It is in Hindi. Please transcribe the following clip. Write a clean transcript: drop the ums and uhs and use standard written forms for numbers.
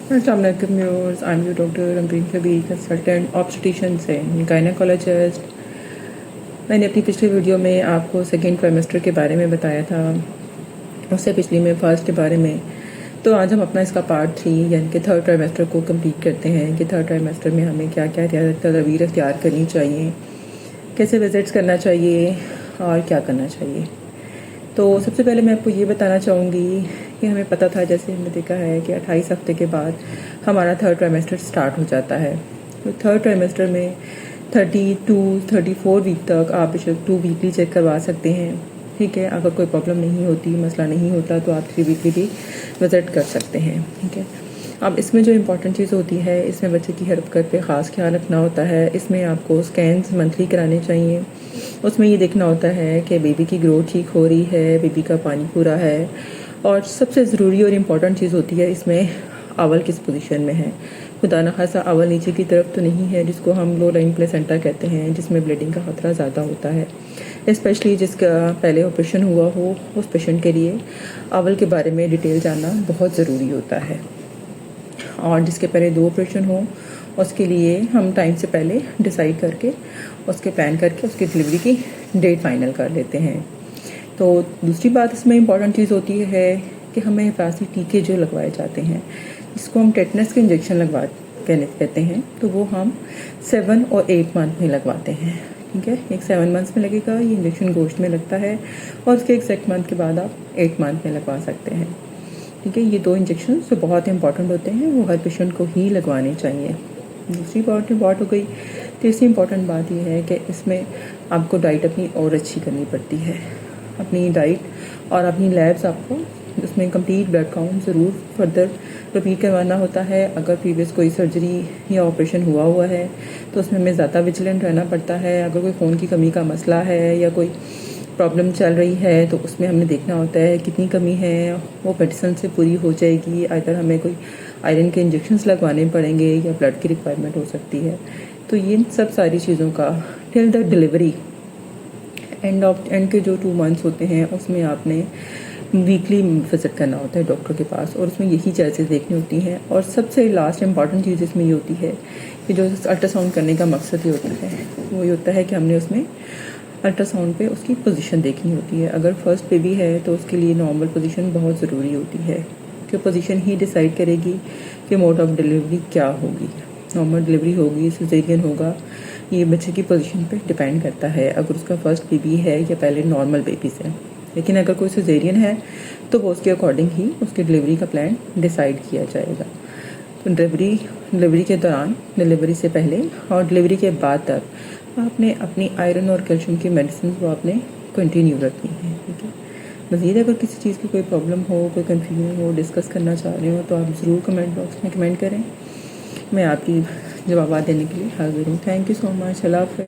अस्सलाम वालेकुम viewers, I am your doctor Amreen Kabir, consultant obstetrician से गायनेकोलॉजिस्ट। मैंने अपनी पिछली वीडियो में आपको सेकेंड ट्राइमेस्टर के बारे में बताया था, उससे पिछली में फर्स्ट के बारे में। तो आज हम अपना इसका पार्ट 3 यानी कि थर्ड ट्राइमेस्टर को कंप्लीट करते हैं कि थर्ड ट्राइमेस्टर में हमें क्या क्या तदबीर इख्तियार करनी चाहिए, कैसे विजिट्स करना चाहिए और क्या करना चाहिए। तो सबसे पहले मैं आपको ये बताना चाहूँगी कि हमें पता था, जैसे हमने देखा है कि 28 हफ्ते के बाद हमारा थर्ड ट्राइमेस्टर स्टार्ट हो जाता है। तो थर्ड ट्राइमेस्टर में 34 वीक तक आप बेशक 2 वीकली चेक करवा सकते हैं। ठीक है, अगर कोई प्रॉब्लम नहीं होती, मसला नहीं होता, तो आप 3 वीकली भी विज़िट कर सकते हैं। ठीक है, अब इसमें जो इम्पॉर्टेंट चीज़ होती है, इसमें बच्चे की हरकत पे ख़ास ख्याल रखना होता है। इसमें आपको स्कैन्स मंथली कराने चाहिए। उसमें ये देखना होता है कि बेबी की ग्रोथ ठीक हो रही है, बेबी का पानी पूरा है, और सबसे ज़रूरी और इम्पॉर्टेंट चीज़ होती है इसमें अवल किस पोजीशन में है। खुदा न खासा अवल नीचे की तरफ तो नहीं है, जिसको हम लो लाइन प्लेसेंटा कहते हैं, जिसमें ब्लीडिंग का ख़तरा ज़्यादा होता है। स्पेशली जिसका पहले ऑपरेशन हुआ हो, उस पेशेंट के लिए अवल के बारे में डिटेल जानना बहुत ज़रूरी होता है। और जिसके पहले 2 ऑपरेशन हो, उसके लिए हम टाइम से पहले डिसाइड करके उसके प्लान करके उसकी डिलीवरी की डेट फाइनल कर लेते हैं। तो दूसरी बात इसमें इम्पॉर्टेंट चीज़ होती है कि हमें हिफाजती टीके जो लगवाए जाते हैं, जिसको हम टेटनस के इंजेक्शन कहते हैं, तो वो हम 7 और 8 मंथ में लगवाते हैं। ठीक है, एक 7 मंथ्स में लगेगा, ये इंजेक्शन गोश्त में लगता है, और उसके एक 6 मंथ के बाद आप 8 मंथ में लगवा सकते हैं। ठीक है, ये 2 इंजेक्शन जो बहुत इंपॉर्टेंट होते हैं, वो हर पेशेंट को ही लगवाने चाहिए। दूसरी इंपॉर्टेंट बात हो गई। तीसरी इंपॉर्टेंट बात यह है कि इसमें आपको डाइट अपनी और अच्छी करनी पड़ती है। अपनी डाइट और अपनी लैब्स आपको उसमें कंप्लीट ब्लड काउंट ज़रूर फर्दर रिपीट करवाना होता है। अगर प्रीवियस कोई सर्जरी या ऑपरेशन हुआ है तो उसमें हमें ज़्यादा विजिलेंट रहना पड़ता है। अगर कोई खून की कमी का मसला है या कोई प्रॉब्लम चल रही है तो उसमें हमने देखना होता है कितनी कमी है, वो मेडिसिन से पूरी हो जाएगी। अगर हमें कोई आयरन के इंजेक्शंस लगवाने पड़ेंगे या ब्लड की रिक्वायरमेंट हो सकती है। तो ये सब सारी चीज़ों का टिल द डिलीवरी एंड के जो 2 मंथ्स होते हैं, उसमें आपने वीकली विजिट करना होता है डॉक्टर के पास, और उसमें यही चीज़ें देखनी होती हैं। और सबसे लास्ट इंपॉर्टेंट चीज़ इसमें ये होती है कि जो अल्ट्रासाउंड करने का मकसद ये होता है, वो ये होता है कि हमने उसमें अल्ट्रासाउंड पे उसकी पोजीशन देखनी होती है। अगर फर्स्ट बेबी है तो उसके लिए नॉर्मल पोजीशन बहुत ज़रूरी होती है, कि पोजीशन ही डिसाइड करेगी कि मोड ऑफ डिलीवरी क्या होगी। नॉर्मल डिलीवरी होगी, सिजेरियन होगा, ये बच्चे की पोजीशन पे डिपेंड करता है, अगर उसका फर्स्ट बेबी है या पहले नॉर्मल बेबीज़ है। लेकिन अगर कोई सिजेरियन है तो वो उसके अकॉर्डिंग ही उसकी डिलीवरी का प्लान डिसाइड किया जाएगा। तो डिलीवरी के दौरान, डिलीवरी से पहले और डिलीवरी के बाद तक आपने अपनी आयरन और कैल्शियम की मेडिसिन को आपने कंटिन्यू रखनी है। ठीक है, मज़ीद अगर किसी चीज़ की कोई प्रॉब्लम हो, कोई कन्फ्यूजन हो, डिस्कस करना चाह रहे हो, तो आप ज़रूर कमेंट बॉक्स में कमेंट करें। मैं आपकी जवाब देने के लिए हाजिर हूँ। Thank you so much. अल्लाह हाफ़िज़।